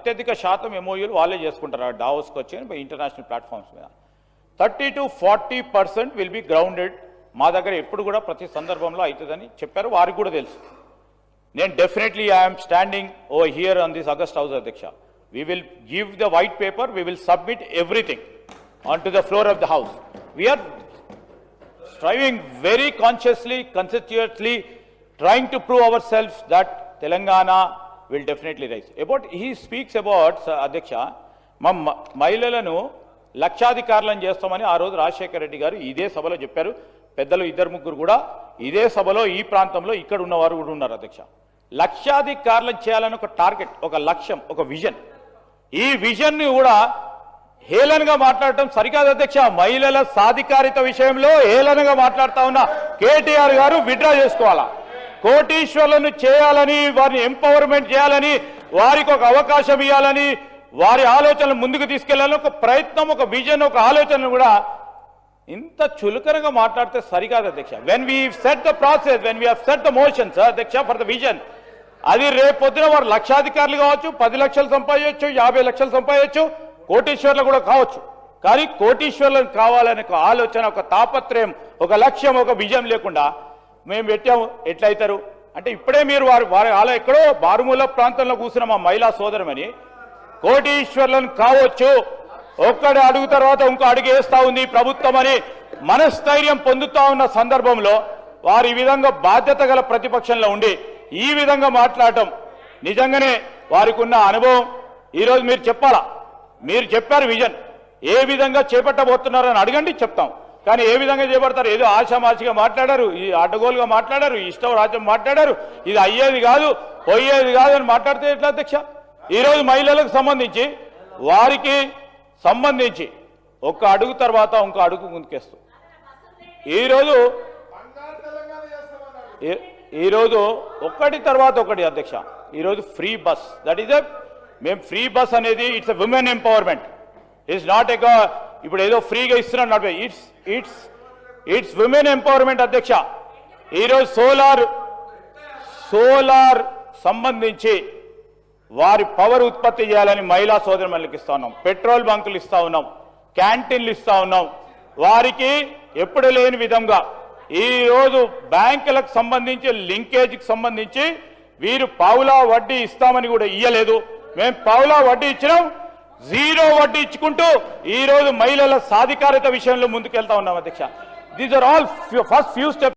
అత్యధిక శాతం ఎంఓయూలు వాళ్ళే చేసుకుంటారు డావోస్కి వచ్చి ఇంటర్నేషనల్ ప్లాట్ఫామ్స్ మీద 30 to 40% విల్ బి గ్రౌండెడ్ మా దగ్గర ఎప్పుడు కూడా ప్రతి సందర్భంలో అవుతుందని చెప్పారు వారికి కూడా తెలుసు నేను definitely I'm standing over here on this August house అధ్యక్ష we will give the white paper we will submit everything onto the floor of the house we are striving very consciously conscientiously trying to prove ourselves that Telangana will definitely rise about he speaks about అధ్యక్ష మహిళలను లక్షాధికారులను చేస్తామని ఆ రోజు రాజశేఖర రెడ్డి గారు ఇదే సభలో చెప్పారు పెద్దలు ఇద్దరు ముగ్గురు కూడా ఇదే సభలో ఈ ప్రాంతంలో ఇక్కడ ఉన్నవారు కూడా ఉన్నారు అధ్యక్ష లక్షాధికారులను చేయాలని ఒక టార్గెట్ ఒక లక్ష్యం ఒక విజన్ ఈ విజన్ ని కూడా హేళనగా మాట్లాడటం సరికాదు అధ్యక్ష మహిళల సాధికారిత విషయంలో హేళనగా మాట్లాడుతా ఉన్న కేటీఆర్ గారు విత్డ్రా చేసుకోవాలా కోటీశ్వర్లను చేయాలని వారిని ఎంపవర్మెంట్ చేయాలని వారికి ఒక అవకాశం ఇవ్వాలని వారి ఆలోచనలు ముందుకు తీసుకెళ్లాలని ఒక ప్రయత్నం ఒక విజన్ ఒక ఆలోచన కూడా ఇంత చులకనగా మాట్లాడితే సరికాదు అధ్యక్ష when we set the process when we have set the motions అధ్యక్ష ఫర్ ద విజన్ అది రేపొద్దున వారు లక్షాధికారులు కావచ్చు 10 లక్షలు సంపాదించవచ్చు 50 లక్షలు సంపాదించవచ్చు కోటీశ్వర్లు కూడా కావచ్చు కానీ కోటీశ్వర్లను కావాలనే ఒక ఆలోచన ఒక తాపత్రయం ఒక లక్ష్యం ఒక విజయం లేకుండా మేము పెట్టాము ఎట్లయితారు అంటే ఇప్పుడే మీరు వారి అలా ఎక్కడో మారుమూల ప్రాంతంలో కూర్చున్న మా మహిళా సోదరమని కోటీశ్వర్లను కావచ్చు ఒక్కడి అడుగు తర్వాత ఇంకో అడుగు వేస్తా ఉంది ప్రభుత్వం అని మనస్థైర్యం పొందుతా ఉన్న సందర్భంలో వారు ఈ విధంగా బాధ్యత గల ప్రతిపక్షంలో ఉండి ఈ విధంగా మాట్లాడటం నిజంగానే వారికి ఉన్న అనుభవం ఈరోజు మీరు చెప్పాలా మీరు చెప్పారు విజన్ ఏ విధంగా చేపట్టబోతున్నారని అడగండి చెప్తాం కానీ ఏ విధంగా చేపడతారు ఏదో ఆశామాషిగా మాట్లాడారు ఈ అడ్డగోలుగా మాట్లాడారు ఇష్టం రాజ్యం మాట్లాడారు ఇది అయ్యేది కాదు పోయేది కాదు అని మాట్లాడితే ఎట్లా అధ్యక్ష ఈరోజు మహిళలకు సంబంధించి వారికి సంబంధించి ఒక అడుగు తర్వాత ఇంకో అడుగు ముందుకేస్తూ ఈరోజు ఒకటి తర్వాత ఒకటి అధ్యక్ష ఈరోజు ఫ్రీ బస్ దట్ ఈస్ మేము ఫ్రీ బస్ అనేది it's a women empowerment it's not a ఇప్పుడు ఏదో ఫ్రీగా ఇస్తున్నాం నాట్ ఇట్స్ విమెన్ ఎంపవర్మెంట్ అధ్యక్ష ఈరోజు సోలార్ సంబంధించి వారి పవర్ ఉత్పత్తి చేయాలని మహిళా సోదరులకు ఇస్తా ఉన్నాం పెట్రోల్ బంకులు ఇస్తా ఉన్నాం క్యాంటీన్లు ఇస్తా ఉన్నాం వారికి ఎప్పుడు లేని విధంగా ఈ రోజు బ్యాంకులకు సంబంధించి లింకేజ్కి సంబంధించి వీరు పావులా వడ్డీ ఇస్తామని కూడా ఇయ్యలేదు మేము పావులా వడ్డీ ఇచ్చినాం జీరో వడ్డీ ఇచ్చుకుంటూ ఈ రోజు మహిళల సాధికారిత విషయంలో ముందుకెళ్తా ఉన్నాం అధ్యక్ష these are all first few steps